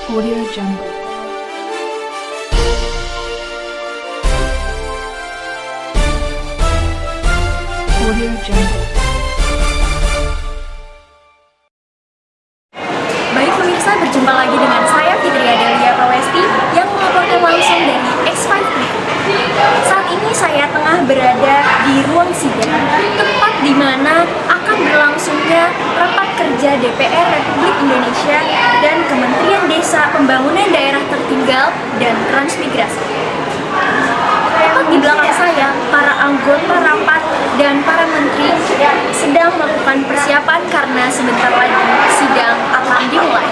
Audio Jungle. Audio Jungle. Baik pemirsa, berjumpa lagi dengan saya Fitri Adelia Prawesti yang melaporkan langsung dari X5 TV. Saat ini saya tengah berada di ruang sidang, tempat di mana akan berlangsungnya rapat kerja DPR Republik Indonesia dan Kementerian Desa Pembangunan Daerah Tertinggal dan Transmigrasi. Tepat di belakang saya, para anggota rapat dan para menteri sedang melakukan persiapan karena sebentar lagi sidang akan dimulai.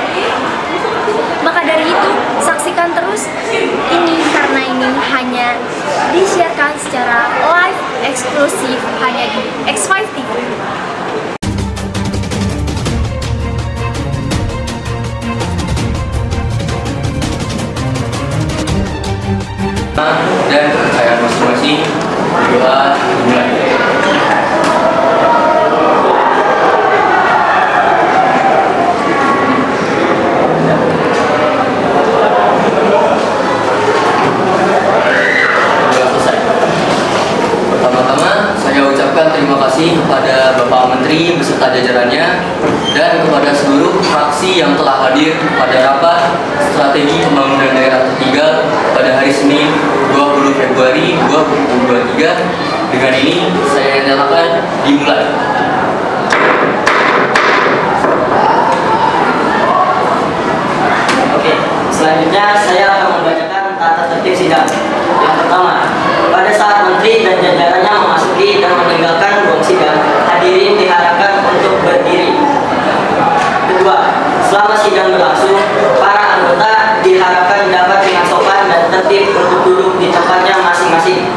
Maka dari itu, saksikan terus ini karena ini hanya disiarkan secara live eksklusif hanya di X5 TV. Dan saya masing-masing berdoa dimulai. Pertama-tama saya ucapkan terima kasih kepada Bapak Menteri beserta jajarannya dan kepada seluruh fraksi yang telah hadir pada rapat strategi pembangunan daerah tertinggal pada hari Senin 20 Februari 2023. Dengan ini saya nyatakan dimulai. Oke, selanjutnya saya akan membacakan tata tertib sidang. Yang pertama, pada saat menteri dan jajarannya memasuki dan meninggalkan ruang sidang, hadirin diharapkan untuk berdiri. Kedua, selama sidang berlangsung, para anggota diharapkan dapat dengan sopan dan tertib untuk duduk di tempatnya masing-masing.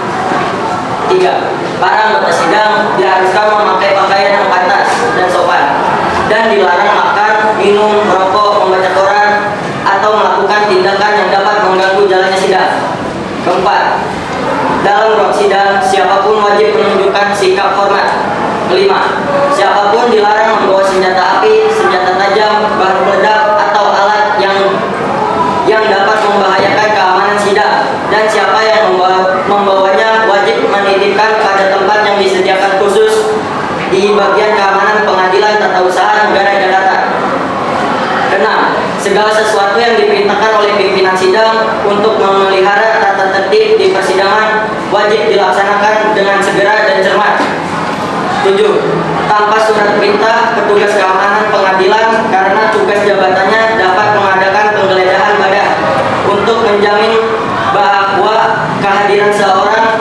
Tiga, para anggota sidang diharuskan memakai pakaian yang pantas dan sopan dan dilarang makan, minum, merokok, membaca koran, atau melakukan tindakan yang dapat mengganggu jalannya sidang. Keempat, dalam ruang sidang, siapapun wajib menunjukkan sikap hormat. Kelima, siapapun dilarang membawa senjata api, senjata tajam, bahan peledak, atau alat yang dapat membahayakan keamanan sidang. Dan siapa yang membawanya wajib menitipkan pada tempat yang disediakan khusus di bagian keamanan Pengadilan Tata Usaha Negara Jakarta. Keenam, segala sesuatu yang diperintahkan oleh pimpinan sidang untuk memelihara tata tertib di persidangan wajib dilaksanakan dengan segera dan cermat. 7. Tanpa surat perintah petugas keamanan pengadilan karena tugas jabatannya dapat mengadakan penggeledahan badan untuk menjamin bahwa kehadiran seorang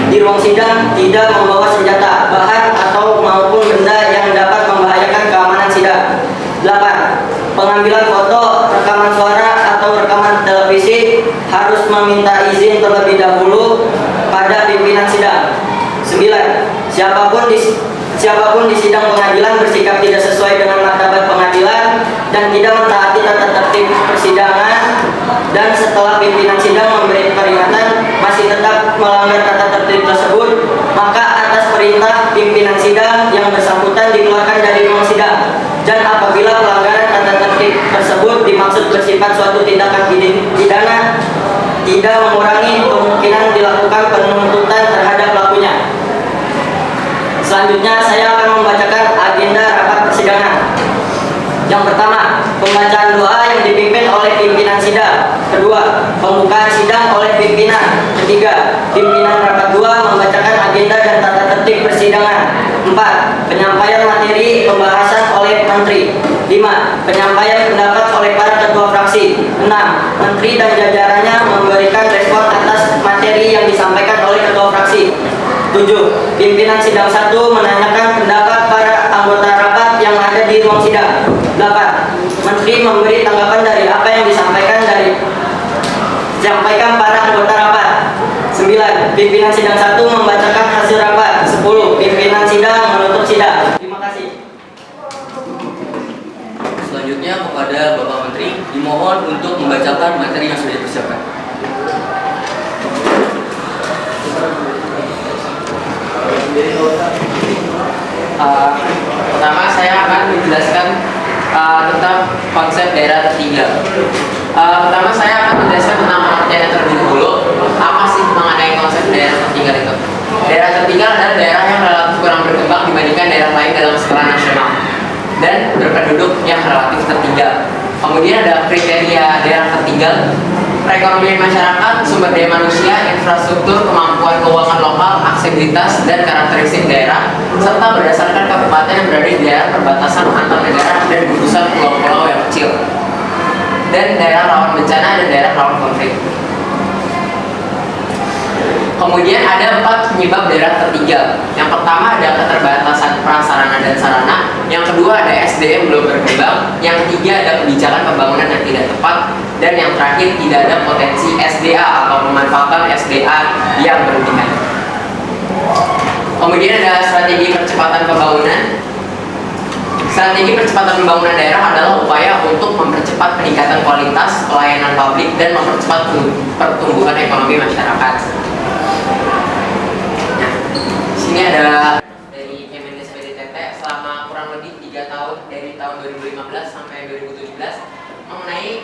di ruang sidang tidak membawa senjata, bahan atau maupun benda yang dapat membahayakan keamanan sidang. 8. Pengambilan foto, rekaman suara atau rekaman televisi harus meminta izin terlebih dahulu pada pimpinan sidang. 9. Siapapun di sidang pengadilan bersikap tidak sesuai dengan martabat pengadilan dan tidak mentaati tata tertib persidangan dan setelah pimpinan sidang memberi peringatan masih tetap melanggar tata tertib tersebut, maka atas perintah pimpinan sidang yang bersangkutan dikeluarkan dari ruang sidang. Dan apabila pelanggaran tata tertib tersebut dimaksud bersifat suatu tindakan pidana, tidak mengurangi kemungkinan dilakukan penuntutan terhadap pelakunya. Selanjutnya saya akan membacakan agenda rapat persidangan. Yang pertama, pembacaan doa yang dipimpin oleh pimpinan sidang. Kedua, pembukaan sidang oleh pimpinan. Ketiga, pimpinan rapat 2 membacakan agenda dan tata tertib persidangan. 4. Penyampaian materi pembahasan oleh menteri. 5. Penyampaian pendapat oleh para ketua fraksi. 6. Menteri dan jajarannya memberikan respon atas materi yang disampaikan oleh ketua fraksi. 7. Pimpinan sidang 1 menanyakan pendapat para anggota rapat yang ada di ruang sidang. 8. Menteri memberi tanggapan dari apa yang disampaikan para anggota rapat. 9. Pimpinan sidang 1 membacakan hasil rapat. 10. Pimpinan sidang menutup sidang. Terima kasih. Selanjutnya kepada Bapak Menteri dimohon untuk membacakan materi yang sudah dipersiapkan. Pertama saya akan menjelaskan tentang konsep daerah tertinggal. Pertama saya akan menjelaskan tentang pengertiannya terlebih dahulu. Apa sih mengenai konsep daerah tertinggal itu? Daerah tertinggal adalah daerah yang relatif kurang berkembang dibandingkan daerah lain dalam skala nasional dan berpenduduk yang relatif tertinggal. Kemudian ada kriteria daerah tertinggal: perekonomian masyarakat, sumber daya manusia, infrastruktur, kemampuan keuangan lokal, aksesibilitas, dan karakteristik daerah, serta berdasarkan kabupaten yang berada di daerah perbatasan antar negara dan gugusan pulau-pulau yang kecil, dan daerah rawan bencana dan daerah rawan konflik. Kemudian ada 4 penyebab daerah tertinggal. Yang pertama ada keterbatasan prasarana dan sarana. Yang kedua ada SDM belum berkembang. Yang ketiga ada kebijakan pembangunan yang tidak tepat. Dan yang terakhir tidak ada potensi SDA atau memanfaatkan SDA yang berlebihan. Kemudian ada strategi percepatan pembangunan. Strategi percepatan pembangunan daerah adalah upaya untuk mempercepat peningkatan kualitas pelayanan publik dan mempercepat pertumbuhan ekonomi masyarakat. Ini ada dari Kemendes PDTT selama kurang lebih 3 tahun, dari tahun 2015 sampai 2017, mengenai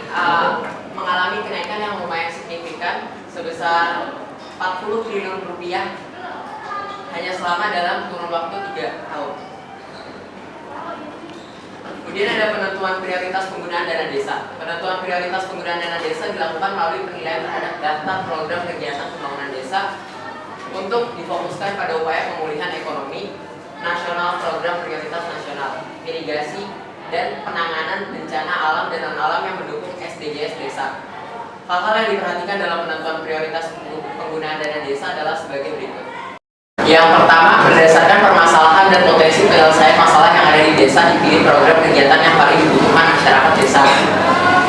mengalami kenaikan yang lumayan signifikan sebesar 40 triliun rupiah hanya selama dalam kurun waktu 3 tahun. Kemudian ada penentuan prioritas penggunaan dana desa. Penentuan prioritas penggunaan dana desa dilakukan melalui penilaian terhadap daftar program kegiatan pembangunan desa untuk difokuskan pada upaya pemulihan ekonomi nasional, program prioritas nasional, mitigasi, dan penanganan bencana alam dan non-alam yang mendukung SDGs desa. Hal-hal yang diperhatikan dalam penentuan prioritas penggunaan dana desa adalah sebagai berikut. Yang pertama, berdasarkan permasalahan dan potensi penyelesaian masalah yang ada di desa, dipilih program kegiatan yang paling dibutuhkan masyarakat desa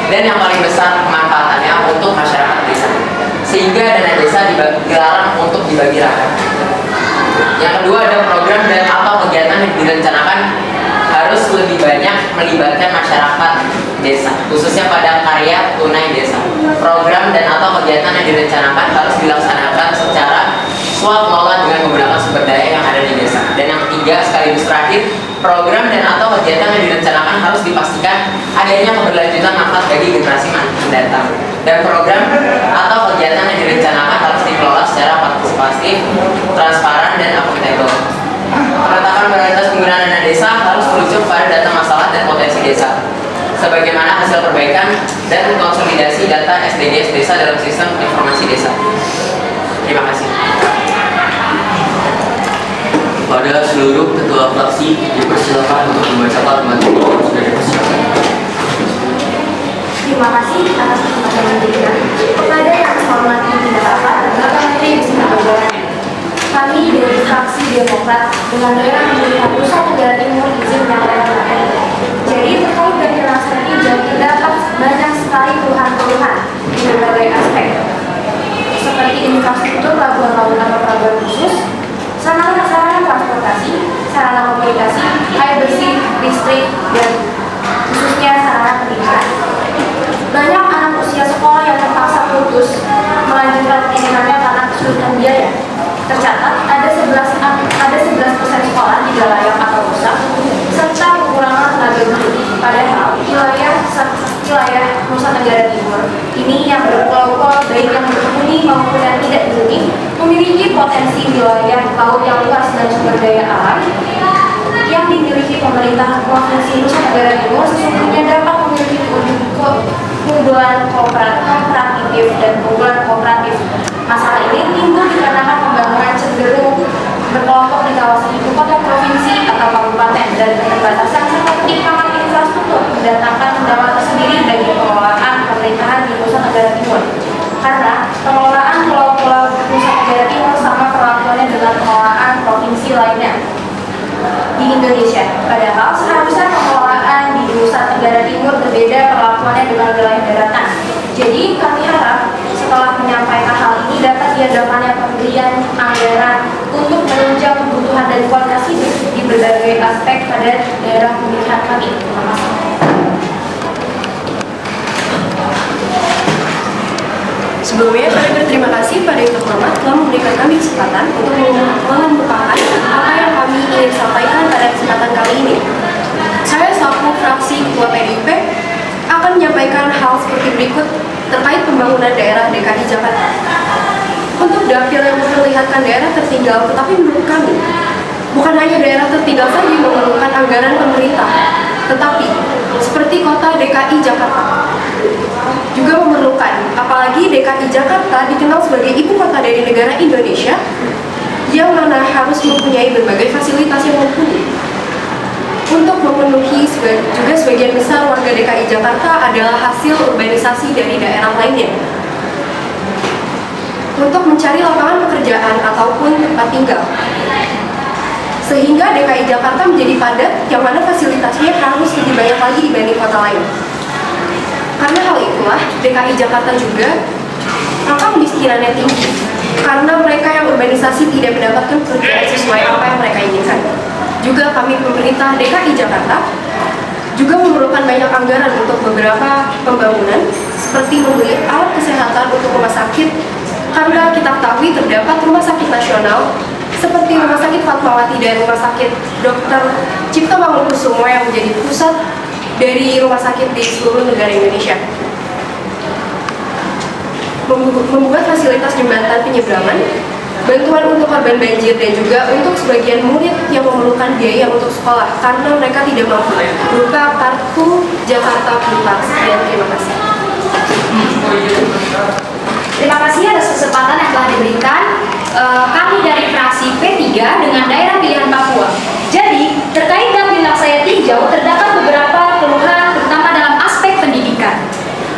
dan yang paling besar kemanfaatannya untuk masyarakat desa, sehingga dana desa dilarang untuk dibagi rata. Yang kedua, ada program dan atau kegiatan yang direncanakan harus lebih banyak melibatkan masyarakat desa, khususnya pada karya tunai desa. Program dan atau kegiatan yang direncanakan harus dilaksanakan secara swakelola dengan menggunakan sumber daya yang ada di desa. Dan yang ketiga, sekaligus terakhir, program dan atau kegiatan yang direncanakan harus dipastikan adanya keberlanjutan manfaat bagi generasi mendatang. Dan program atau kegiatan yang direncanakan harus dikelola secara partisipatif, transparan, dan akuntabel. Penetapan prioritas penggunaan dana desa harus merujuk pada data masalah dan potensi desa, sebagaimana hasil perbaikan dan konsolidasi data SDGs desa dalam sistem informasi desa. Terima kasih. Pada seluruh ketua fraksi dipersilakan untuk membacakan materi yang sudah dipersiapkan. Terima kasih atas kesempatan yang diberikan. Kepada yang terhormat tidak dapat, Bapak Menteri beserta jajarannya. Kami dari fraksi Demokrat dengan daerah pemilihan Nusa Tenggara Timur izin menyampaikan. Jadi terkait dari rasa hijau terdapat banyak sekali keluhan-keluhan di berbagai aspek, seperti infrastruktur pelabuhan laut atau pelabuhan khusus, sarana transportasi, sarana komunikasi, air bersih, listrik, dan khususnya sarana pendidikan. Banyak anak usia sekolah yang terpaksa putus melanjutkan pendidikannya karena kesulitan biaya. Tercatat ada 11% sekolah tidak layak atau rusak, serta kekurangan tenaga guru. Padahal wilayah Nusa Tenggara Timur ini yang berpulau-pulau baik yang berhuni maupun yang tidak dihuni memiliki potensi wilayah laut yang luas dan sumber daya alam yang dimiliki pemerintah Provinsi Nusa Tenggara Timur sesungguhnya dapat memiliki keunggulan kooperatif dan keunggulan kooperatif. Masalah ini timbul dikarenakan pembangunan cenderung berkelompok di kawasan ibu kota provinsi atau kabupaten dan keterbatasan serta ketimpangan infrastruktur mendatangkan kendala tersendiri bagi pengelolaan pemerintahan di Nusa Tenggara Timur. Karena pengelolaan pulau-pulau Nusa Tenggara Timur sama perlakuannya dengan pengelolaan provinsi lainnya di Indonesia. Padahal seharusnya pengelolaan di Nusa Tenggara Timur berbeda perlakuannya dengan wilayah daratan. Jadi kami harap setelah menyampaikan hal ini dapat diadakannya pemberian anggaran untuk menunjang kebutuhan dan kualitas hidup di berbagai aspek pada daerah pemilihan kami. Terima kasih. Sebelumnya kami berterima kasih pada yang terhormat telah memberikan kami kesempatan untuk mengemukakan apa yang kami ingin sampaikan pada kesempatan kali ini. Saya selaku fraksi Ketua PDIP akan menyampaikan hal seperti berikut terkait pembangunan daerah DKI Jakarta. Untuk dapil yang memperlihatkan daerah tertinggal, tetapi menurut kami, bukan hanya daerah tertinggal saja yang memerlukan anggaran pemerintah, tetapi seperti kota DKI Jakarta juga memerlukan, apalagi DKI Jakarta dikenal sebagai ibu kota dari negara Indonesia, yang mana harus mempunyai berbagai fasilitas yang mumpuni. Untuk memenuhi juga sebagian besar warga DKI Jakarta adalah hasil urbanisasi dari daerah lainnya. Untuk mencari lapangan pekerjaan ataupun tempat tinggal. Sehingga DKI Jakarta menjadi padat yang mana fasilitasnya harus lebih banyak lagi dibanding kota lain. Karena hal itulah DKI Jakarta juga angka kemiskinannya tinggi karena mereka yang urbanisasi tidak mendapatkan pekerjaan sesuai apa yang mereka inginkan. Juga kami pemerintah DKI Jakarta juga memerlukan banyak anggaran untuk beberapa pembangunan seperti membeli alat kesehatan untuk rumah sakit, karena kita ketahui terdapat rumah sakit nasional seperti Rumah Sakit Fatmawati dan Rumah Sakit Dr. Cipto Mangunkusumo yang menjadi pusat dari rumah sakit di seluruh negara Indonesia. Membuat fasilitas jembatan penyeberangan, bantuan untuk korban banjir, dan juga untuk sebagian murid yang memerlukan biaya untuk sekolah karena mereka tidak mampu berupa kartu Jakarta Pintar. Sekian, terima kasih. Terima kasih atas kesempatan yang telah diberikan kami dari fraksi P3 dengan daerah pilihan Papua. Jadi, terkait dapil saya tinjau, terdapat beberapa keluhan terutama dalam aspek pendidikan.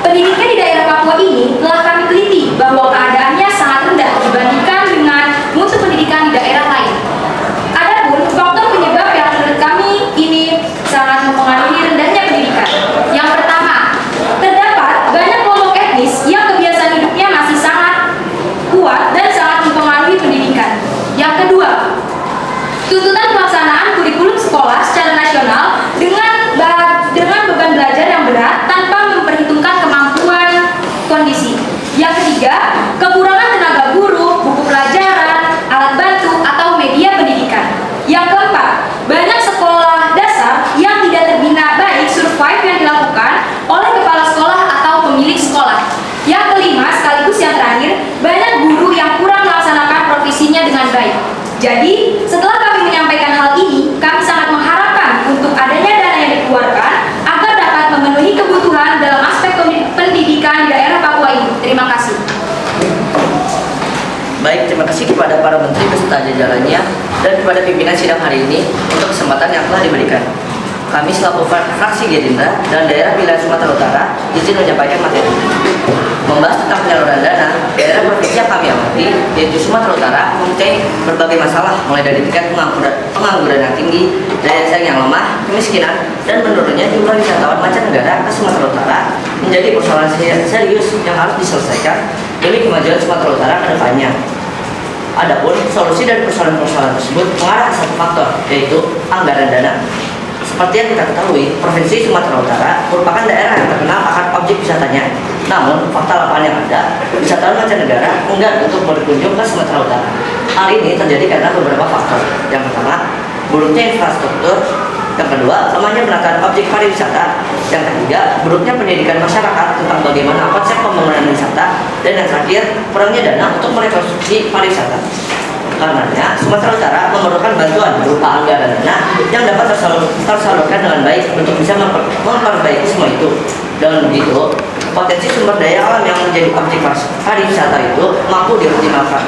Pendidikan di daerah Papua ini telah kami teliti bahwa keadaannya sangat rendah dibandingkan dengan mutu pendidikan di daerah lain. Adapun faktor penyebab yang menurut kami ini sangat mempengaruhi rendahnya pendidikan. Yang pertama, terdapat banyak kelompok etnis yang kebiasaan hidupnya masih sangat kuat dan sangat mempengaruhi pendidikan. Yang kedua, tuntutan pelaksanaan kurikulum sekolah secara nasional dengan beban belajar yang berat tanpa memperhitungkan kemampuan kondisi. Yang ketiga, kekurangan tenaga guru, buku pelajaran, alat bantu, atau media pendidikan. Yang keempat, banyak sekolah dasar yang tidak terbina baik survive yang dilakukan oleh kepala sekolah atau pemilik sekolah. Yang kelima, sekaligus yang terakhir, banyak guru yang kurang melaksanakan profesinya dengan baik. Jadi, setelah kami menyampaikan hal ini, kami sangat mengharapkan untuk adanya dana yang dikeluarkan agar dapat memenuhi kebutuhan dalam aspek pendidikan di daerah Papua ini. Terima kasih. Baik, terima kasih kepada para menteri beserta jajarannya dan kepada pimpinan sidang hari ini untuk kesempatan yang telah diberikan. Kami selaku fraksi Gerindra dan daerah pilihan Sumatera Utara izin menyampaikan materi. Membahas tentang penyaluran dana, daerah provinsi yang kami amati, yaitu Sumatera Utara, mempunyai berbagai masalah, mulai dari tingkat pengangguran yang tinggi, daya saing yang lemah, kemiskinan, dan menurunnya jumlah wisatawan mancanegara ke Sumatera Utara menjadi persoalan serius yang harus diselesaikan demi kemajuan Sumatera Utara ke depannya. Adapun solusi dari persoalan-persoalan tersebut mengarah ke satu faktor, yaitu anggaran dana. Seperti yang kita ketahui, Provinsi Sumatera Utara merupakan daerah yang terkenal akan objek wisatanya. Namun, fakta lapangan yang ada, wisatawan mancanegara enggan untuk berkunjung ke Sumatera Utara. Hal ini terjadi karena beberapa faktor. Yang pertama, buruknya infrastruktur. Yang kedua, lemahnya penataan objek pariwisata. Yang ketiga, buruknya pendidikan masyarakat tentang bagaimana konsep pembangunan wisata. Dan yang terakhir, kurangnya dana untuk merekonstruksi pariwisata. Karenanya, Sumatera Utara memerlukan bantuan berupa anggaran dana yang dapat tersalurkan dengan baik untuk bisa memperbaiki semua itu. Dengan begitu, potensi sumber daya alam yang menjadi objek pariwisata itu mampu dioptimalkan.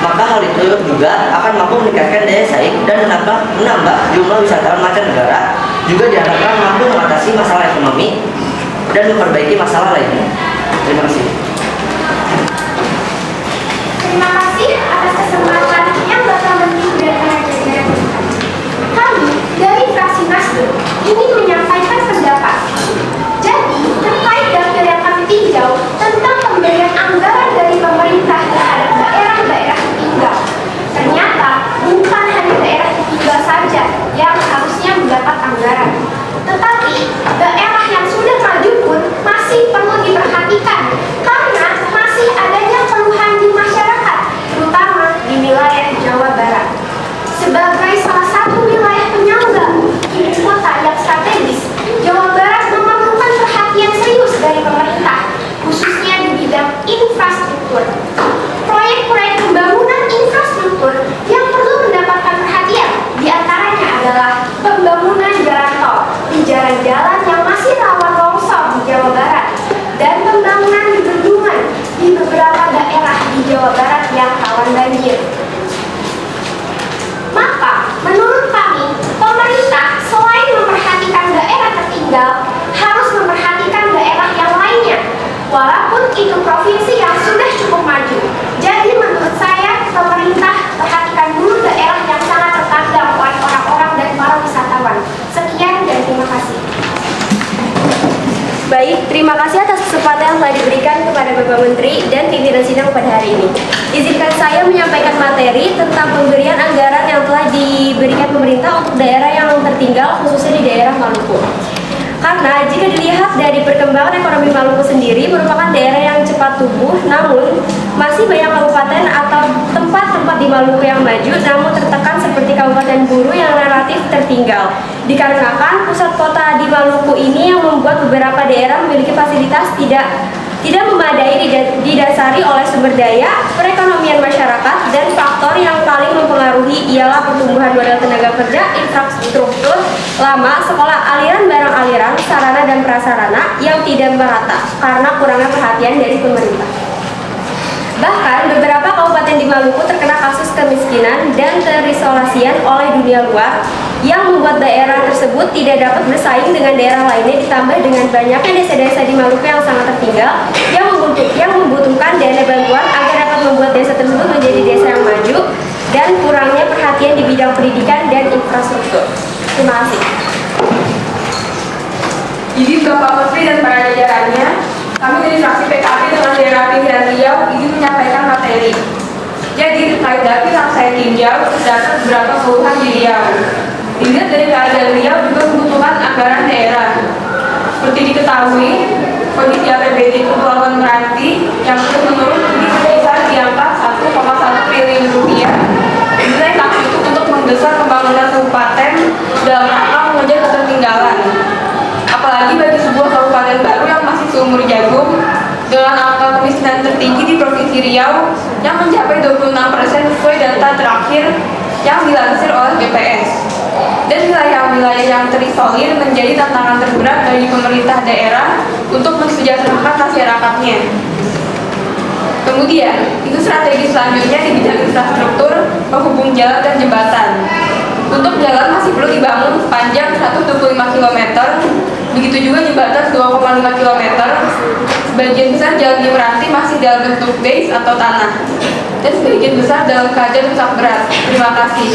Maka hal itu juga akan mampu meningkatkan daya saing dan menambah jumlah wisatawan mancanegara, juga diharapkan mampu mengatasi masalah ekonomi dan memperbaiki masalah lainnya. Terima kasih. Terima kasih atas kesempatan yang Bapak Menteri dan para jajaran. Kami dari fraksi Nasdem ingin menyampaikan pendapat. Jadi, terkait dapil yang kami tinjau tentang pemberian anggaran dari pemerintah terhadap daerah-daerah tertinggal. Ternyata bukan hanya daerah tertinggal saja yang harusnya mendapat anggaran, tetapi daerah yang sudah maju pun masih perlu diperhatikan karena masih adanya keluhan di masyarakat, terutama di wilayah Jawa Barat. Sebagai salah satu wilayah penyangga ibu kota yang sangat Terima kasih atas kesempatan yang telah diberikan kepada Bapak Menteri dan pimpinan sidang pada hari ini. Izinkan saya menyampaikan materi tentang pemberian anggaran yang telah diberikan pemerintah untuk daerah yang tertinggal, khususnya di daerah Maluku. Karena jika dilihat dari perkembangan ekonomi Maluku sendiri merupakan daerah yang cepat tumbuh, namun masih banyak kabupaten atau tempat-tempat di Maluku yang maju namun tertekan seperti Kabupaten Buru yang relatif tertinggal. Dikarenakan pusat kota di Maluku ini yang membuat beberapa daerah memiliki fasilitas tidak memadai didasari oleh sumber daya, perekonomian masyarakat, dan faktor yang paling mempengaruhi ialah pertumbuhan modal tenaga kerja, infrastruktur lama, sekolah, aliran barang aliran, sarana dan prasarana yang tidak merata karena kurangnya perhatian dari pemerintah. Bahkan beberapa kabupaten di Maluku terkena kasus kemiskinan dan terisolasian oleh dunia luar yang membuat daerah tersebut tidak dapat bersaing dengan daerah lainnya, ditambah dengan banyaknya desa-desa di Maluku yang sangat tertinggal yang membutuhkan dana bantuan agar dapat membuat desa tersebut menjadi desa yang maju dan kurangnya perhatian di bidang pendidikan dan infrastruktur. Terima kasih. Izin Bapak Menteri dan para jajarannya, kami dari fraksi PKB dengan daerah pinggiran Riau ingin menyampaikan materi. Jadi terkait dapil yang saya tinjau, terdapat beberapa keluhan di Riau. Dilihat dari keadaan Riau juga membutuhkan anggaran daerah. Seperti diketahui, kondisi APBD Kepulauan Meranti yang terus menurun kini berkisar di angka 1,1 triliun rupiah. Nilai tak cukup untuk menggesa pembangunan kabupaten dalam rangka mengejar ketertinggalan. Apalagi bagi sebuah kabupaten baru yang masih seumur jagung dengan angka kemiskinan tertinggi di Provinsi Riau yang mencapai 26% sesuai data terakhir yang dilansir oleh BPS. Dan wilayah-wilayah yang terisolir menjadi tantangan terberat bagi pemerintah daerah untuk mensejahterakan masyarakatnya. Kemudian, itu strategi selanjutnya di bidang infrastruktur, penghubung jalan dan jembatan. Untuk jalan masih perlu dibangun sepanjang 125 km, begitu juga jembatan 2,5 km. Sebagian besar jalan di Meranti masih dalam bentuk base atau tanah, dan sebagian besar dalam keadaan rusak berat. Terima kasih.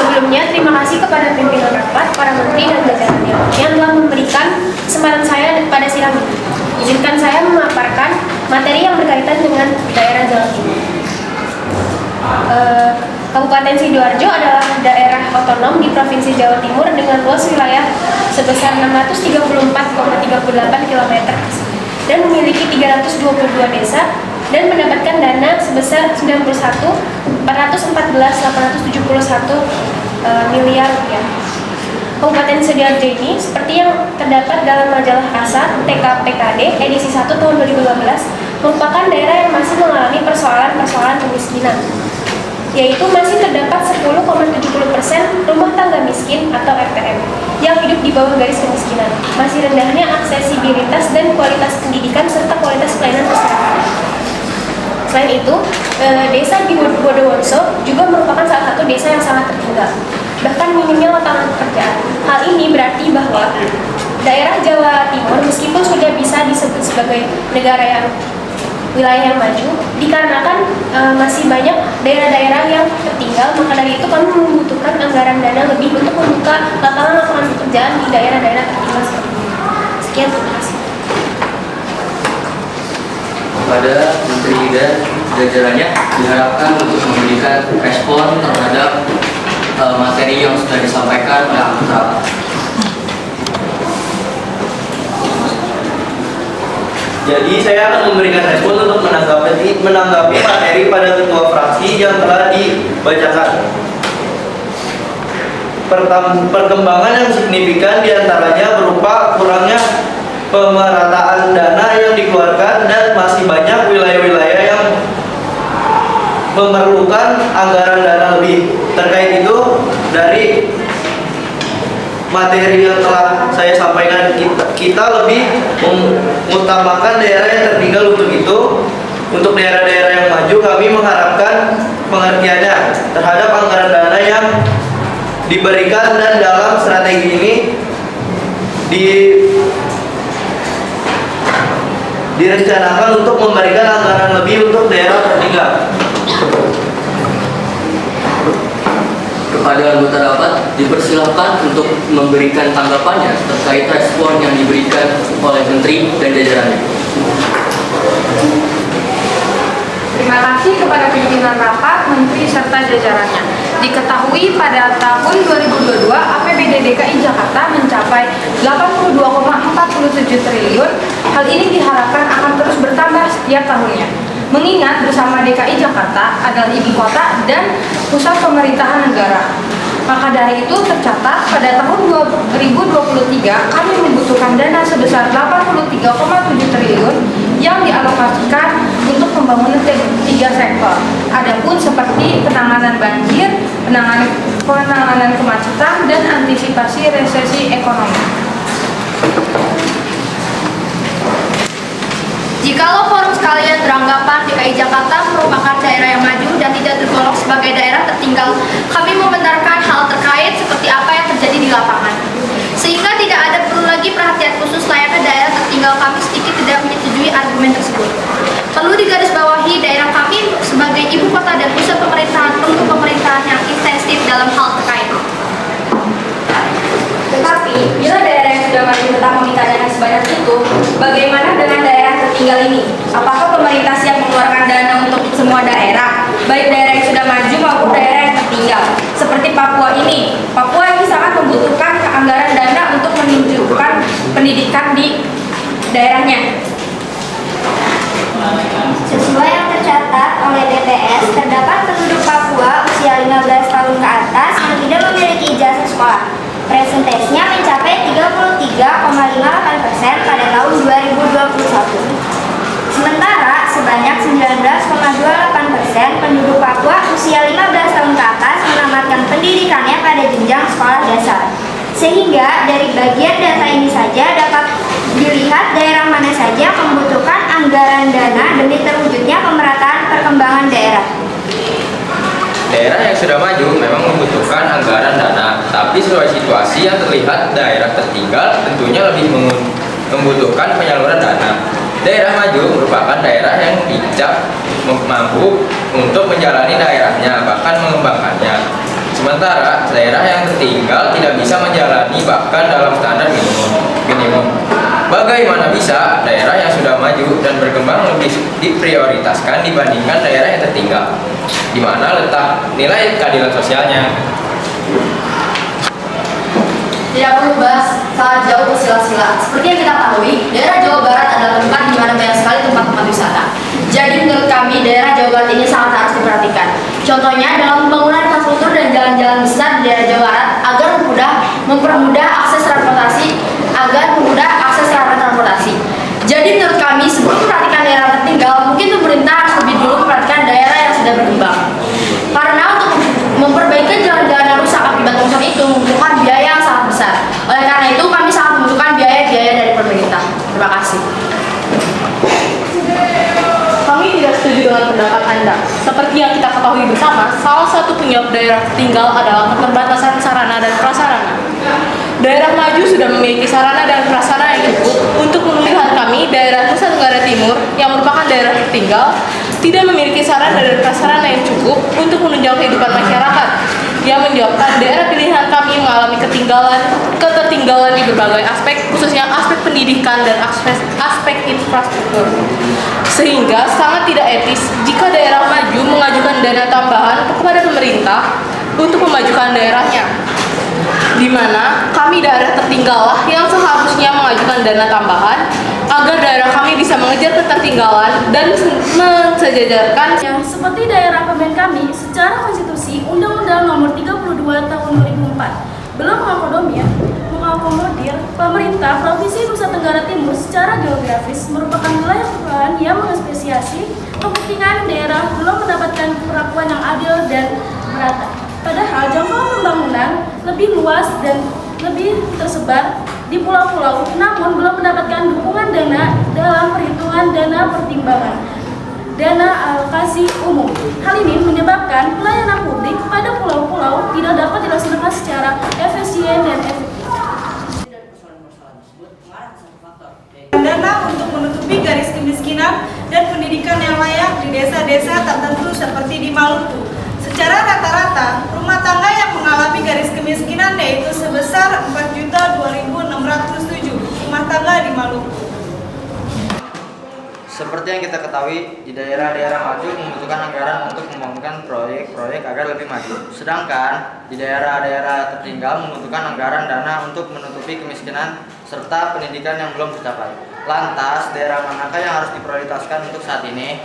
Sebelumnya, terima kasih kepada pimpinan rapat, para menteri dan jajarannya yang telah memberikan kesempatan saya pada sidang ini. Izinkan saya memaparkan materi yang berkaitan dengan daerah Jawa Timur. Kabupaten Sidoarjo adalah daerah otonom di Provinsi Jawa Timur dengan luas wilayah sebesar 634,38 km dan memiliki 322 desa dan mendapatkan dana sebesar 91.414.871 miliar rupiah. Kabupaten Sidoarjo ini seperti yang terdapat dalam majalah Kasar TKPKD edisi 1 tahun 2015 merupakan daerah yang masih mengalami persoalan-persoalan kemiskinan, yaitu masih terdapat 10,70% rumah tangga miskin atau RTM yang hidup di bawah garis kemiskinan, masih rendahnya aksesibilitas dan kualitas pendidikan serta kualitas pelayanan kesehatan. Selain itu, desa di Bondowoso juga merupakan salah satu desa yang sangat tertinggal, bahkan minimnya lapangan pekerjaan. Hal ini berarti bahwa daerah Jawa Timur meskipun sudah bisa disebut sebagai negara yang wilayah yang maju, dikarenakan masih banyak daerah-daerah yang tertinggal, maka dari itu kami membutuhkan anggaran dana lebih untuk membuka lapangan-lapangan pekerjaan di daerah-daerah tertinggal seperti ini. Sekian, terima kasih. Kepada Menteri dan jajarannya diharapkan untuk memberikan respon terhadap materi yang sudah disampaikan oleh anggota rapat. Jadi saya akan memberikan respon untuk menanggapi materi pada ketua fraksi yang telah dibacakan. Perkembangan yang signifikan diantaranya berupa kurangnya pemerataan dana yang dikeluarkan dan masih banyak wilayah-wilayah yang memerlukan anggaran dana lebih. Terkait itu, dari materi yang telah saya sampaikan, kita lebih mengutamakan daerah yang tertinggal. Untuk itu, untuk daerah-daerah yang maju, kami mengharapkan pengertiannya terhadap anggaran dana yang diberikan, dan dalam strategi ini direncanakan untuk memberikan anggaran lebih untuk daerah tertinggal. kepada anggota rapat dipersilahkan untuk memberikan tanggapannya terkait respon yang diberikan oleh Menteri dan jajarannya. Terima kasih kepada pimpinan rapat, Menteri serta jajarannya. Diketahui pada tahun 2022 APBD DKI Jakarta mencapai 82,47 triliun. Hal ini diharapkan akan terus bertambah setiap tahunnya. Mengingat bersama DKI Jakarta adalah ibu kota dan pusat pemerintahan negara. Maka dari itu tercatat pada tahun 2023 kami membutuhkan dana sebesar 83,7 triliun yang dialokasikan untuk pembangunan tiga sektor. Adapun seperti penanganan banjir, penanganan kemacetan, dan antisipasi resesi ekonomi. Jikalau forum sekalian beranggapan DKI Jakarta merupakan daerah yang maju dan tidak tergolong sebagai daerah tertinggal, kami membenarkan hal terkait seperti apa yang terjadi di lapangan. Sehingga tidak ada perlu lagi perhatian khusus layaknya daerah tertinggal, kami sedikit tidak menyetujui argumen tersebut. Perlu digarisbawahi daerah kami sebagai ibu kota dan pusat pemerintahan perlu pemerintahan yang intensif dalam hal terkait. Tetapi, bila daerah yang sudah maju tetap meminta dana sebanyak itu, bagaimana dengan daerah tertinggal ini? Apakah pemerintah siap mengeluarkan dana untuk semua daerah, baik daerah yang sudah maju maupun daerah yang tertinggal? Seperti Papua ini. Papua ini sangat membutuhkan anggaran dana untuk menunjukkan pendidikan di daerahnya. Sesuai yang tercatat oleh BPS, terdapat penduduk Papua usia 15 tahun ke atas yang tidak memiliki ijazah sekolah. Presentasinya mencapai 33,58% pada tahun 2021. Sementara sebanyak 19,28% penduduk Papua usia 15 tahun ke atas menamatkan pendidikannya pada jenjang sekolah dasar. Sehingga dari bagian data ini saja dapat dilihat daerah mana saja membutuhkan anggaran dana demi terwujudnya pemerataan perkembangan daerah. Daerah yang sudah maju memang membutuhkan anggaran dana, tapi sesuai situasi yang terlihat daerah tertinggal tentunya lebih membutuhkan penyaluran dana. Daerah maju merupakan daerah yang tidak mampu untuk menjalani daerahnya, bahkan mengembangkannya. Sementara daerah yang tertinggal tidak bisa menjalani bahkan dalam standar minimum. Bagaimana bisa daerah yang sudah maju dan berkembang lebih diprioritaskan dibandingkan daerah yang tertinggal? Di mana letak nilai keadilan sosialnya? Tidak perlu bahas sangat jauh bersila-sila. Seperti yang kita ketahui, daerah Jawa Barat adalah tempat di mana banyak sekali tempat-tempat wisata. Jadi menurut kami, daerah Jawa Barat ini sangat harus diperhatikan. Contohnya dalam pembangunan infrastruktur dan jalan-jalan besar di daerah Jawa Barat agar mempermudah akses transportasi, Jadi menurut kami, sebelum memperhatikan daerah tertinggal, mungkin pemerintah harus lebih dulu memperhatikan daerah yang sudah berkembang. Karena untuk memperbaiki jalan-jalan yang rusak akibat longsor itu membutuhkan biaya yang sangat besar. Oleh karena itu, kami sangat membutuhkan biaya-biaya dari pemerintah. Terima kasih. Kami tidak setuju dengan pendapat Anda. Seperti yang kita ketahui bersama, salah satu penyebab daerah tertinggal adalah keterbatasan sarana dan prasarana. Daerah maju sudah memiliki sarana dan prasarana yang cukup untuk melihat kami, daerah Nusa Tenggara Timur, yang merupakan daerah tertinggal, tidak memiliki sarana dan prasarana yang cukup untuk menunjang kehidupan masyarakat, yang menyebabkan daerah pilihan kami mengalami ketertinggalan di berbagai aspek, khususnya aspek pendidikan dan aspek infrastruktur. Sehingga sangat tidak etis jika daerah maju mengajukan dana tambahan kepada pemerintah untuk memajukan daerahnya, di mana kami daerah tertinggal lah yang seharusnya mengajukan dana tambahan agar daerah kami bisa mengejar ketertinggalan dan mensejajarkan. Seperti daerah pemilihan kami, secara konstitusi Undang-Undang Nomor 32 Tahun 2004 belum mengakomodir pemerintah Provinsi Nusa Tenggara Timur secara geografis merupakan wilayah kepulauan yang mengespesiasi kepentingan daerah belum mendapatkan perlakuan yang adil dan merata. Padahal jangkauan pembangunan lebih luas dan lebih tersebar di pulau-pulau, namun belum mendapatkan dukungan dana dalam perhitungan dana pertimbangan dana alokasi umum. Hal ini menyebabkan pelayanan publik pada pulau-pulau tidak dapat dilaksanakan secara efisien dan efektif. Dana untuk menutupi garis kemiskinan dan pendidikan yang layak di desa-desa tertentu seperti di Maluku. Secara rata-rata, rumah tangga yang mengalami kemiskinan yaitu sebesar 4.002.607 rumah tangga di Maluku. Seperti yang kita ketahui, di daerah-daerah maju membutuhkan anggaran untuk membangunkan proyek-proyek agar lebih maju. Sedangkan di daerah-daerah tertinggal membutuhkan anggaran dana untuk menutupi kemiskinan serta pendidikan yang belum tercapai. Lantas, daerah manakah yang harus diprioritaskan untuk saat ini?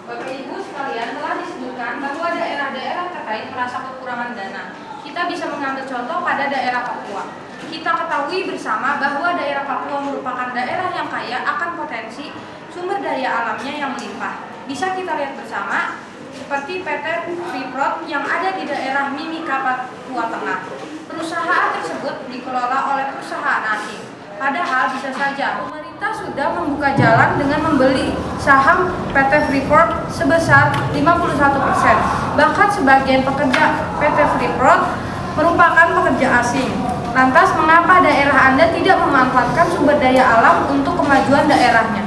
Bapak Ibu sekalian, telah disebutkan bahwa daerah-daerah terkait merasa kekurangan dana. Kita bisa mengambil contoh pada daerah Papua. Kita ketahui bersama bahwa daerah Papua merupakan daerah yang kaya akan potensi sumber daya alamnya yang melimpah. Bisa kita lihat bersama seperti PT Freeport yang ada di daerah Mimika, Papua Tengah. Perusahaan tersebut dikelola oleh perusahaan asing. Padahal bisa saja pemerintah sudah membuka jalan dengan membeli saham PT Freeport sebesar 51%. Bahkan sebagian pekerja PT Freeport merupakan pekerja asing. Lantas mengapa daerah Anda tidak memanfaatkan sumber daya alam untuk kemajuan daerahnya?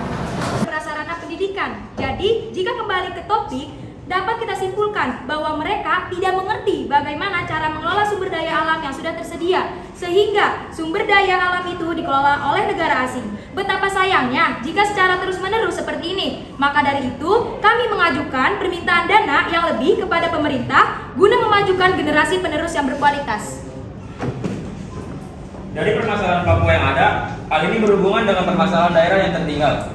Prasarana pendidikan. Jadi, jika kembali ke topik, dapat kita simpulkan bahwa mereka tidak mengerti bagaimana cara mengelola sumber daya alam yang sudah tersedia, sehingga sumber daya alam itu dikelola oleh negara asing. Betapa sayangnya jika secara terus-menerus seperti ini. Maka dari itu, kami mengajukan permintaan dana yang lebih kepada pemerintah guna memajukan generasi penerus yang berkualitas. Dari permasalahan Papua yang ada, hal ini berhubungan dengan permasalahan daerah yang tertinggal.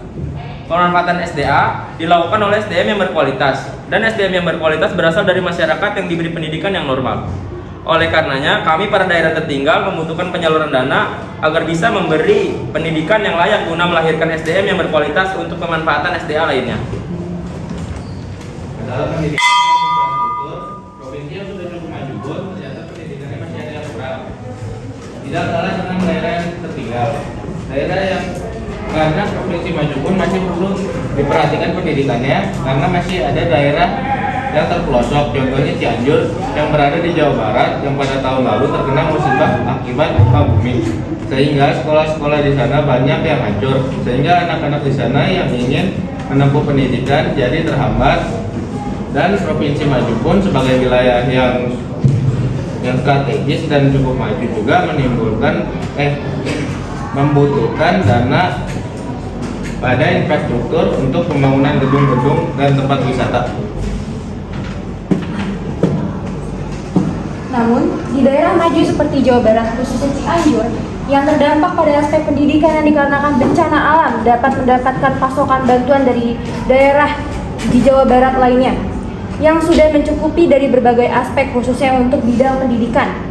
Pemanfaatan SDA dilakukan oleh SDM yang berkualitas, dan SDM yang berkualitas berasal dari masyarakat yang diberi pendidikan yang normal. Oleh karenanya, kami para daerah tertinggal membutuhkan penyaluran dana agar bisa memberi pendidikan yang layak guna melahirkan SDM yang berkualitas untuk pemanfaatan SDA lainnya. Dalam pendidikan infrastruktur, provinsi yang sudah cukup maju pun ternyata pendidikannya masih ada yang kurang. Tidak kalah dengan daerah yang tertinggal. Daerah yang karena provinsi maju pun masih perlu diperhatikan pendidikannya karena masih ada daerah yang terpelosok, contohnya Cianjur yang berada di Jawa Barat yang pada tahun lalu terkena musibah akibat gempa bumi, sehingga sekolah-sekolah di sana banyak yang hancur, sehingga anak-anak di sana yang ingin menempuh pendidikan jadi terhambat. Dan provinsi maju pun sebagai wilayah yang strategis dan cukup maju juga membutuhkan dana pada infrastruktur untuk pembangunan gedung-gedung dan tempat wisata. Namun, di daerah maju seperti Jawa Barat, khususnya Cianjur, yang terdampak pada aspek pendidikan yang dikarenakan bencana alam dapat mendapatkan pasokan bantuan dari daerah di Jawa Barat lainnya, yang sudah mencukupi dari berbagai aspek khususnya untuk bidang pendidikan.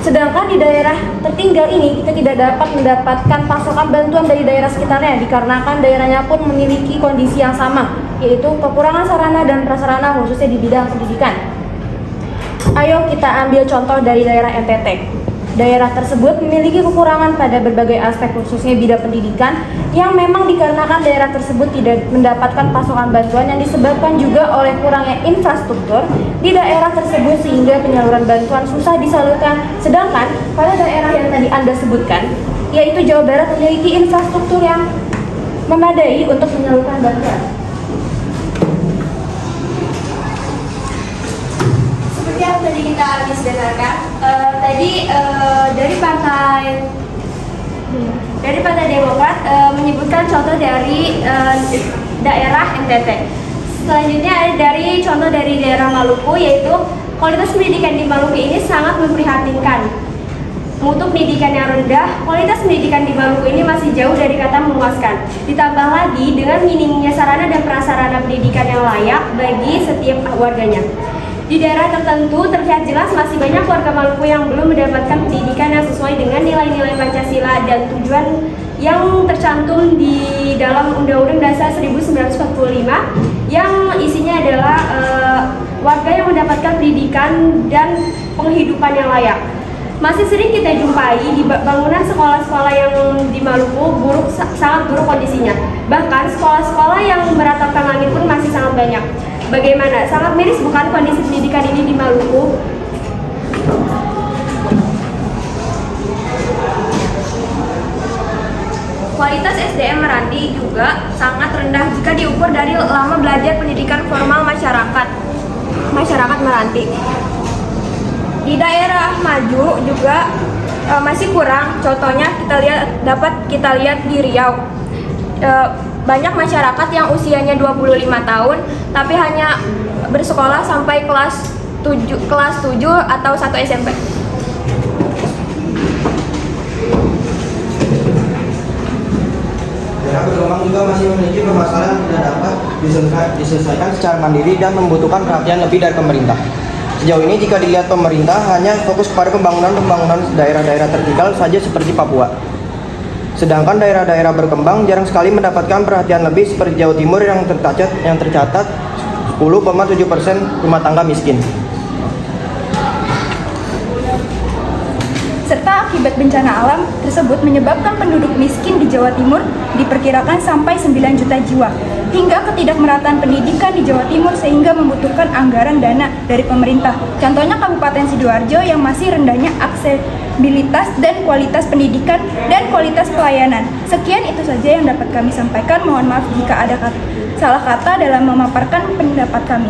Sedangkan di daerah tertinggal ini kita tidak dapat mendapatkan pasokan bantuan dari daerah sekitarnya dikarenakan daerahnya pun memiliki kondisi yang sama, yaitu kekurangan sarana dan prasarana khususnya di bidang pendidikan. Ayo kita ambil contoh dari daerah NTT. Daerah tersebut memiliki kekurangan pada berbagai aspek khususnya bidang pendidikan yang memang dikarenakan daerah tersebut tidak mendapatkan pasokan bantuan yang disebabkan juga oleh kurangnya infrastruktur di daerah tersebut sehingga penyaluran bantuan susah disalurkan. Sedangkan pada daerah yang tadi Anda sebutkan, yaitu Jawa Barat memiliki infrastruktur yang memadai untuk menyalurkan bantuan. Seperti yang tadi kita habis dengarkan, dari Partai Demokrat menyebutkan contoh dari daerah NTT. Selanjutnya ada dari contoh dari daerah Maluku, yaitu kualitas pendidikan di Maluku ini sangat memprihatinkan. Mutu pendidikan yang rendah, kualitas pendidikan di Maluku ini masih jauh dari kata memuaskan. Ditambah lagi dengan minimnya sarana dan prasarana pendidikan yang layak bagi setiap warganya. Di daerah tertentu terlihat jelas masih banyak warga Maluku yang belum mendapatkan pendidikan yang sesuai dengan nilai-nilai Pancasila dan tujuan yang tercantum di dalam Undang-Undang Dasar 1945 yang isinya adalah warga yang mendapatkan pendidikan dan penghidupan yang layak. Masih sering kita jumpai di bangunan sekolah-sekolah yang di Maluku sangat buruk kondisinya. Bahkan sekolah-sekolah yang beratapkan langit pun masih sangat banyak. Bagaimana? Sangat miris bukan kondisi pendidikan ini di Maluku? Kualitas SDM Meranti juga sangat rendah jika diukur dari lama belajar pendidikan formal masyarakat. masyarakat Meranti. Di daerah maju juga masih kurang. Contohnya dapat kita lihat di Riau. Banyak masyarakat yang usianya 25 tahun tapi hanya bersekolah sampai kelas 7 atau 1 SMP. Daerah berkembang juga masih memiliki permasalahan yang tidak dapat diselesaikan secara mandiri dan membutuhkan perhatian lebih dari pemerintah. Sejauh ini jika dilihat pemerintah hanya fokus pada pembangunan daerah-daerah tertinggal saja seperti Papua. Sedangkan daerah-daerah berkembang jarang sekali mendapatkan perhatian lebih seperti Jawa Timur yang tercatat 10,7% rumah tangga miskin. Serta akibat bencana alam tersebut menyebabkan penduduk miskin di Jawa Timur diperkirakan sampai 9 juta jiwa, hingga ketidakmerataan pendidikan di Jawa Timur sehingga membutuhkan anggaran dana dari pemerintah. Contohnya Kabupaten Sidoarjo yang masih rendahnya aksesibilitas dan kualitas pendidikan dan kualitas pelayanan. Sekian itu saja yang dapat kami sampaikan. Mohon maaf jika ada salah kata dalam memaparkan pendapat kami.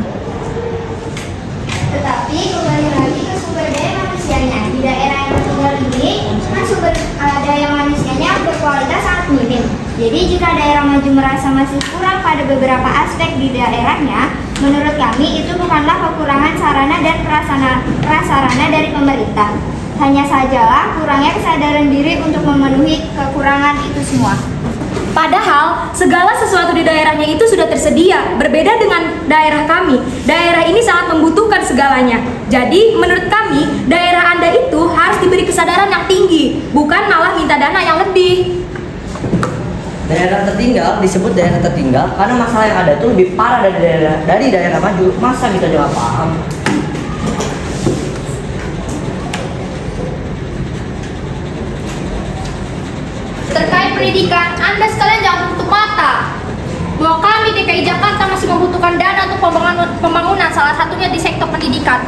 Tetapi kembali lagi ke sumber daya manusianya. Di daerah yang tertinggal ini kan sumber daya manusianya berkualitas sangat minim. Jadi jika daerah maju merasa masih kurang pada beberapa aspek di daerahnya, menurut kami itu bukanlah kekurangan sarana dan prasarana dari pemerintah. Hanya sajalah kurangnya kesadaran diri untuk memenuhi kekurangan itu semua. Padahal segala sesuatu di daerahnya itu sudah tersedia. Berbeda dengan daerah kami, daerah ini sangat membutuhkan segalanya. Jadi menurut kami daerah Anda itu harus diberi kesadaran yang tinggi, bukan malah minta dana yang lebih. Daerah tertinggal disebut daerah tertinggal karena masalah yang ada itu lebih parah dari daerah maju. Masa kita nggak paham? Terkait pendidikan, Anda sekalian jangan tutup mata bahwa kami DKI Jakarta masih membutuhkan dana untuk pembangunan, salah satunya di sektor pendidikan.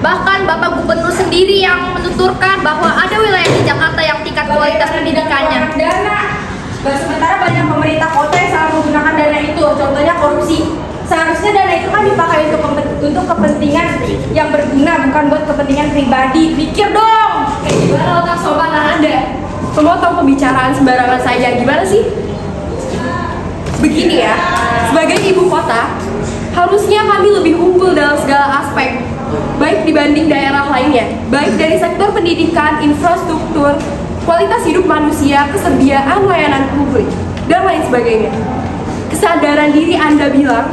Bahkan Bapak Gubernur sendiri yang menuturkan bahwa ada wilayah di Jakarta yang tingkat kualitas pendidikannya. Sementara banyak pemerintah kota yang salah menggunakan dana itu, contohnya korupsi. Seharusnya dana itu kan dipakai untuk kepentingan yang berguna, bukan buat kepentingan pribadi. Pikir dong, kayak gimana otak sopan Anda? Memotong pembicaraan sembarangan saja, gimana sih? Begini ya, sebagai ibu kota, harusnya kami lebih unggul dalam segala aspek, baik dibanding daerah lainnya, baik dari sektor pendidikan, infrastruktur, kualitas hidup manusia, kesediaan layanan publik, dan lain sebagainya. Kesadaran diri Anda bilang,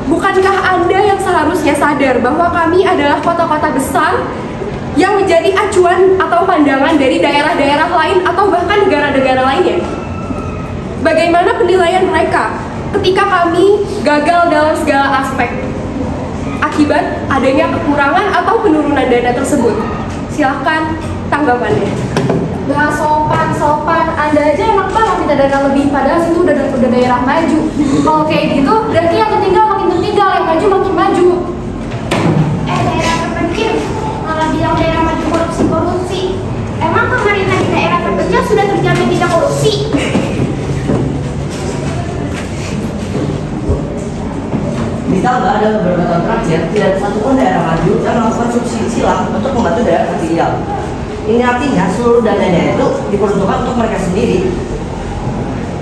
bukankah Anda yang seharusnya sadar bahwa kami adalah kota-kota besar yang menjadi acuan atau pandangan dari daerah-daerah lain atau bahkan negara-negara lainnya? Bagaimana penilaian mereka ketika kami gagal dalam segala aspek akibat adanya kekurangan atau penurunan dana tersebut? Silahkan tanggapannya. Gak sopan, Anda aja enak banget minta dana lebih, padahal itu udah daerah maju. Kalau kayak gitu, berarti yang tertinggal makin tertinggal, yang maju makin maju. Daerah terpencil malah bilang daerah maju korupsi. Emang pemerintah di daerah terpencil sudah terjamin tidak korupsi? Ditambah ada beberapa tahun terakhir tidak ada satupun daerah maju yang melakukan subsidi silang untuk membantu daerah tertinggal. Ini artinya seluruh dananya itu diperuntukkan untuk mereka sendiri.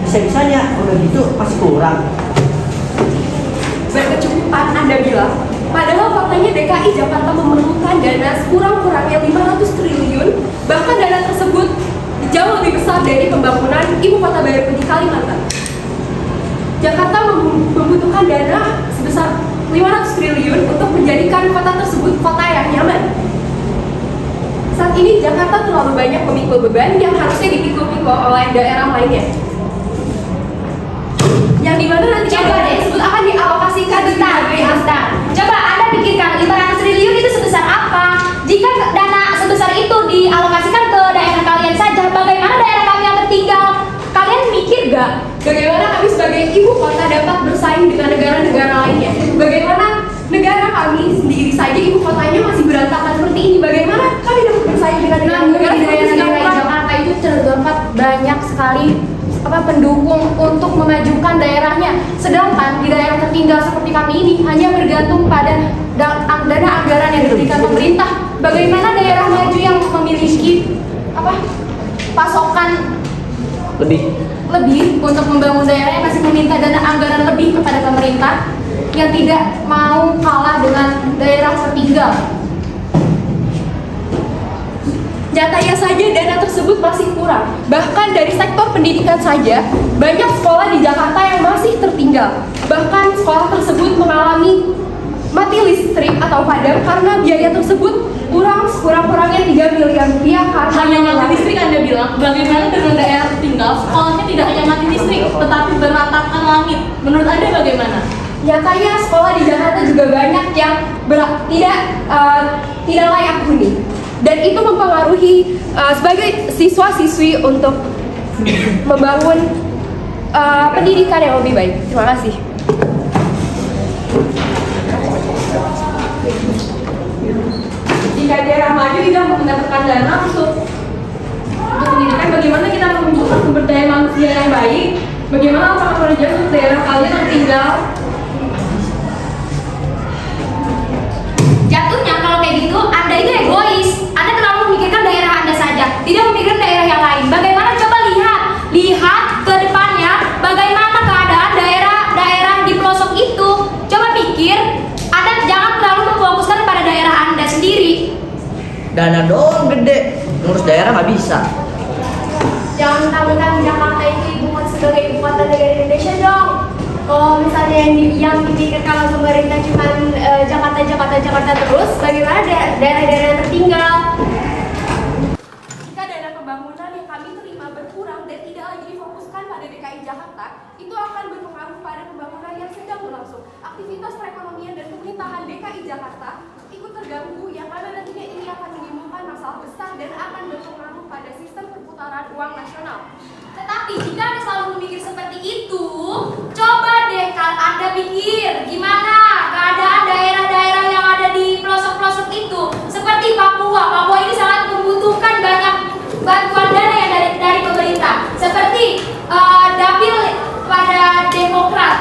Bisa-bisanya udah gitu masih kurang. Berkecukupan Anda bilang, padahal faktanya DKI Jakarta memerlukan dana sekurang-kurangnya 500 triliun, bahkan dana tersebut jauh lebih besar dari pembangunan ibu kota baru di Kalimantan. Jakarta membutuhkan dana sebesar 500 triliun untuk menjadikan kota tersebut kota yang nyaman. Saat ini Jakarta terlalu banyak memikul beban yang harusnya dipikul-pikul oleh daerah lainnya. Yang dimana nanti dana tersebut akan dialokasikan di Bentar. Coba Anda pikirkan 500 triliun itu sebesar apa? Jika dana sebesar itu dialokasikan ke daerah kalian saja, bagaimana daerah kami yang tertinggal? Kalian mikir gak? Bagaimana kami sebagai ibu kota dapat bersaing dengan negara-negara lainnya? Bagaimana negara kami sendiri saja ibu kotanya masih berantakan seperti ini? Bagaimana kami dapat bersaing dengan negara-negara di daerah Jakarta itu terdapat banyak sekali pendukung untuk memajukan daerahnya, sedangkan di daerah tertinggal seperti kami ini hanya bergantung pada dana anggaran yang diberikan pemerintah. Bagaimana daerah maju yang memiliki pasokan lebih untuk membangun daerahnya masih meminta dana anggaran lebih kepada pemerintah yang tidak mau kalah dengan daerah tertinggal. Nyatanya saja dana tersebut masih kurang. Bahkan dari sektor pendidikan saja, banyak sekolah di Jakarta yang masih tertinggal. Bahkan sekolah tersebut mengalami mati listrik atau padam karena biaya tersebut kurang-kurangnya 3 miliar rupiah karena hanya mati listrik. Anda bilang, bagaimana dengan daerah tertinggal? Sekolahnya tidak hanya mati listrik, tetapi beratapkan langit. Menurut Anda bagaimana? Nyatanya sekolah di Jakarta juga banyak yang tidak layak huni. Dan itu mempengaruhi sebagai siswa-siswi untuk membangun pendidikan yang lebih baik. Terima kasih. Jika daerah maju tidak mendapatkan dana untuk pendidikan, bagaimana kita menunjukkan sumber daya manusia yang baik? Bagaimana apakah kerja untuk daerah kalian yang tinggal? Jatuhnya kalau kayak gitu, Anda itu egois. Anda terlalu memikirkan daerah Anda saja, tidak memikirkan daerah yang lain. Bagaimana coba lihat ke depannya bagaimana keadaan daerah-daerah di pelosok itu. Coba pikir, Anda jangan terlalu memfokuskan pada daerah Anda sendiri. Dana doang gede, ngurus daerah nggak bisa. Jangan mentang-mentang Jakarta itu ibu kota sebagai ibu kota negara Indonesia dong. Kalau misalnya yang dipikirkan oleh pemerintah cuma Jakarta terus, bagaimana daerah-daerah yang tertinggal? Jika dana pembangunan yang kami terima berkurang dan tidak lagi difokuskan pada DKI Jakarta, itu akan berpengaruh pada pembangunan yang sedang berlangsung. Aktivitas perekonomian dan pemerintahan DKI Jakarta ikut terganggu, yang mana nantinya ini akan menimbulkan masalah besar dan akan berpengaruh pada sistem perputaran uang nasional. Tetapi jika Anda selalu memikir seperti itu, coba deh Anda pikir gimana keadaan daerah-daerah yang ada di pelosok-pelosok itu. Seperti Papua ini sangat membutuhkan banyak bantuan dana yang dari pemerintah. Seperti dapil pada Demokrat.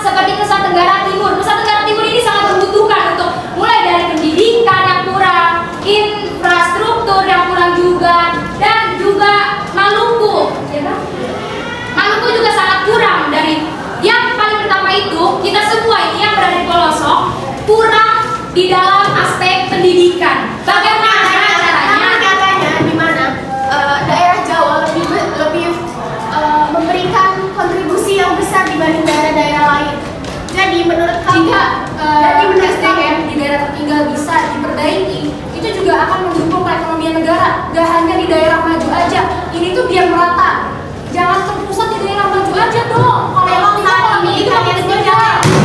Seperti Nusa Tenggara Timur ini sangat membutuhkan untuk mulai dari pendidikan yang kurang, infrastruktur yang kurang juga, dan juga Maluku juga sangat kurang. Dari yang paling pertama itu, kita semua ini yang berada di pelosok kurang di dalam aspek pendidikan. Bagaimana caranya? Katanya di mana daerah Jawa lebih memberikan kontribusi yang besar dibanding daerah-daerah lain. Jadi menurut kamu, SDM di daerah tertinggal bisa diperbaiki, itu juga akan mendukung perekonomian negara. Gak hanya di daerah maju aja, ini tuh biar merata. Jangan terpusat di daerah maju aja dong. Kalau emang saat ini kalian setuju,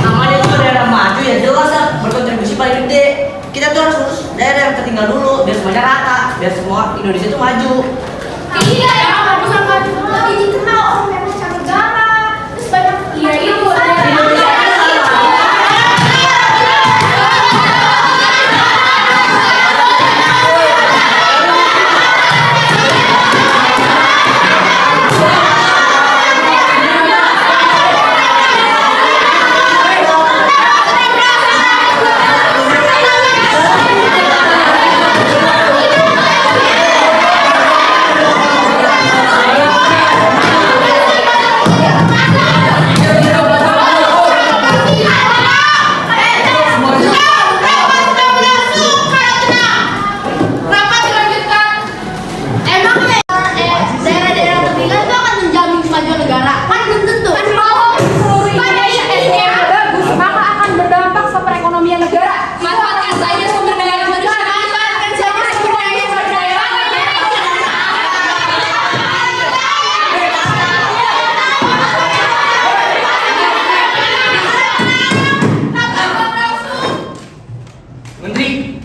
Namanya juga daerah maju ya jelas lah berkontribusi paling gede. Kita tuh harus urus daerah yang tertinggal dulu biar semuanya rata, biar semua Indonesia tuh maju. iya ya, bukan maju lebih dikenal orang memang negara. Terus banyak itu.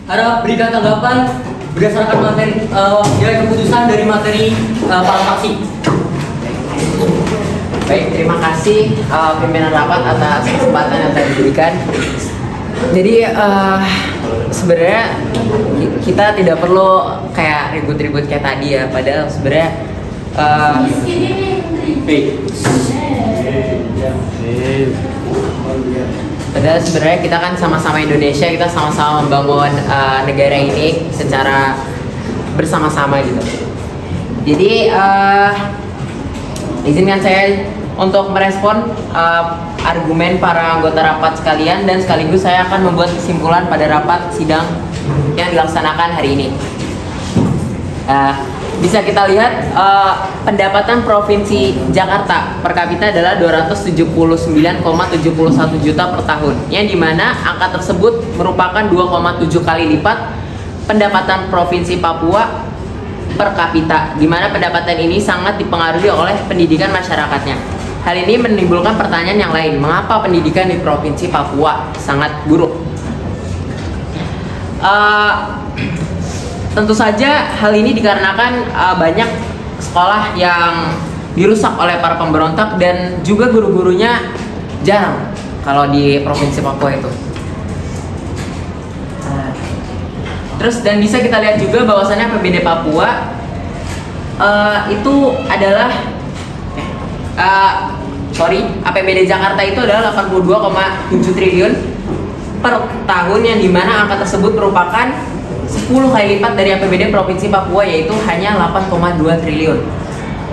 Harap berikan tanggapan berdasarkan materi dari keputusan dari materi para saksi. Baik, terima kasih pimpinan rapat atas kesempatan yang telah diberikan. Jadi sebenarnya kita tidak perlu kayak ribut-ribut kayak tadi ya, padahal sebenarnya Padahal sebenarnya kita kan sama-sama Indonesia, kita sama-sama membangun negara ini secara bersama-sama gitu. Jadi izinkan saya untuk merespon argumen para anggota rapat sekalian, dan sekaligus saya akan membuat kesimpulan pada rapat sidang yang dilaksanakan hari ini. Bisa kita lihat pendapatan Provinsi Jakarta per kapita adalah 279,71 juta per tahun, yang dimana angka tersebut merupakan 2,7 kali lipat pendapatan Provinsi Papua per kapita, di mana pendapatan ini sangat dipengaruhi oleh pendidikan masyarakatnya. Hal ini menimbulkan pertanyaan yang lain, mengapa pendidikan di Provinsi Papua sangat buruk? Tentu saja hal ini dikarenakan banyak sekolah yang dirusak oleh para pemberontak dan juga guru-gurunya jarang kalau di Provinsi Papua itu. Terus dan bisa kita lihat juga bahwasannya APBD Papua itu adalah APBD Jakarta itu adalah 82,7 triliun per tahun, yang dimana angka tersebut merupakan 10 kali lipat dari APBD Provinsi Papua, yaitu hanya 8,2 triliun.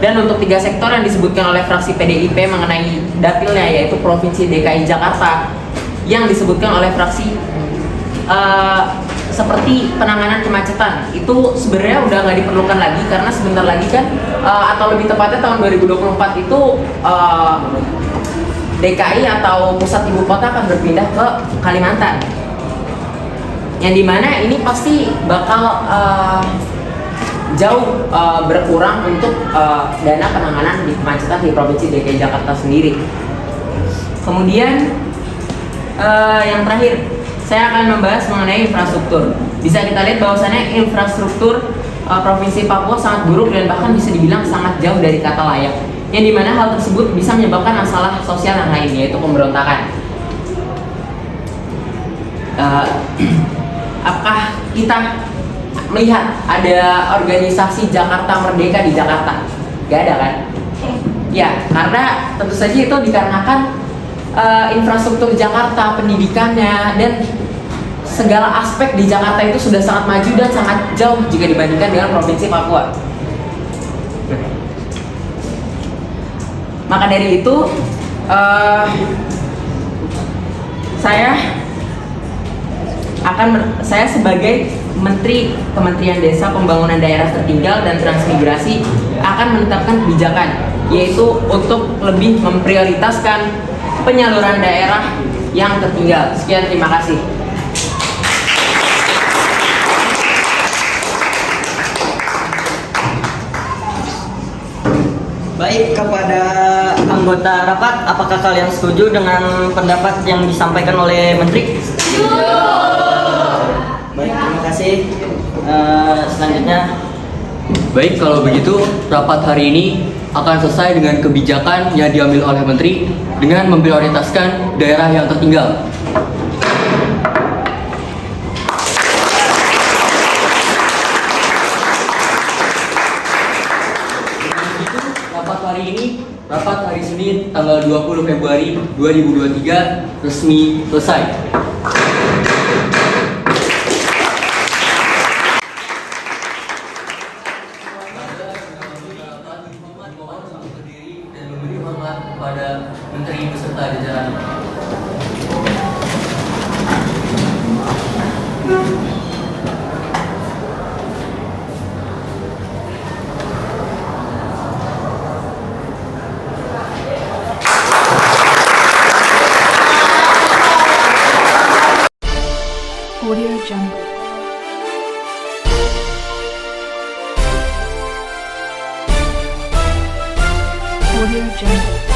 Dan untuk 3 sektor yang disebutkan oleh fraksi PDIP mengenai dapilnya, yaitu Provinsi DKI Jakarta, yang disebutkan oleh fraksi seperti penanganan kemacetan, itu sebenarnya udah nggak diperlukan lagi, karena sebentar lagi kan atau lebih tepatnya tahun 2024 itu DKI atau pusat ibu kota akan berpindah ke Kalimantan, yang dimana ini pasti bakal jauh berkurang untuk dana penanganan di kemacetan di Provinsi DKI Jakarta sendiri. Kemudian yang terakhir, saya akan membahas mengenai infrastruktur. Bisa kita lihat bahwasannya infrastruktur Provinsi Papua sangat buruk dan bahkan bisa dibilang sangat jauh dari kata layak, yang dimana hal tersebut bisa menyebabkan masalah sosial yang lain, yaitu pemberontakan. Apakah kita melihat ada organisasi Jakarta Merdeka di Jakarta? Gak ada kan? Ya, karena tentu saja itu dikarenakan infrastruktur Jakarta, pendidikannya, dan segala aspek di Jakarta itu sudah sangat maju dan sangat jauh jika dibandingkan dengan Provinsi Papua. Maka dari itu saya sebagai Menteri Kementerian Desa, Pembangunan Daerah Tertinggal dan Transmigrasi akan menetapkan kebijakan, yaitu untuk lebih memprioritaskan penyaluran daerah yang tertinggal. Sekian, terima kasih. Baik, kepada anggota rapat, apakah kalian setuju dengan pendapat yang disampaikan oleh Menteri? Baik, terima kasih. Selanjutnya. Baik, kalau begitu rapat hari ini akan selesai dengan kebijakan yang diambil oleh Menteri dengan memprioritaskan daerah yang tertinggal. Rapat hari Senin tanggal 20 Februari 2023 resmi selesai. Dan memberi hormat kepada Menteri beserta jajarannya. Audio Jungle. Audio Jungle.